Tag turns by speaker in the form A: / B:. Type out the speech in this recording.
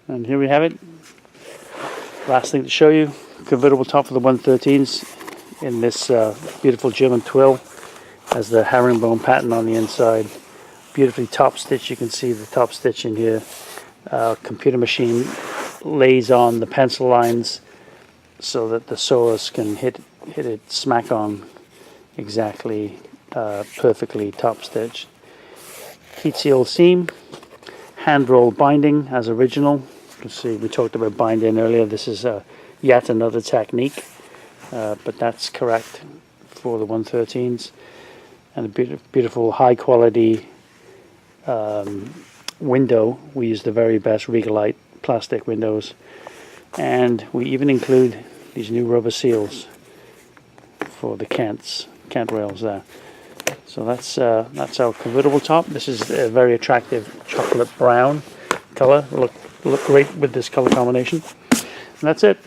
A: And here we have it. Last thing to show you, convertible top for the 113s in this beautiful German twill. Has the herringbone pattern on the inside. Beautifully top stitch. You can see the top stitch in here. Computer machine lays on the pencil lines so that the sewers can hit it smack on exactly, perfectly top stitch. Heat sealed seam, hand roll binding as original. You can see we talked about binding earlier. This is yet another technique, but that's correct for the 113s. And a beautiful high quality window. We use the very best Regalite plastic windows, and we even include these new rubber seals for the Kent rails there. So that's our convertible top. This is a very attractive chocolate brown color. Look great with this color combination. And that's it.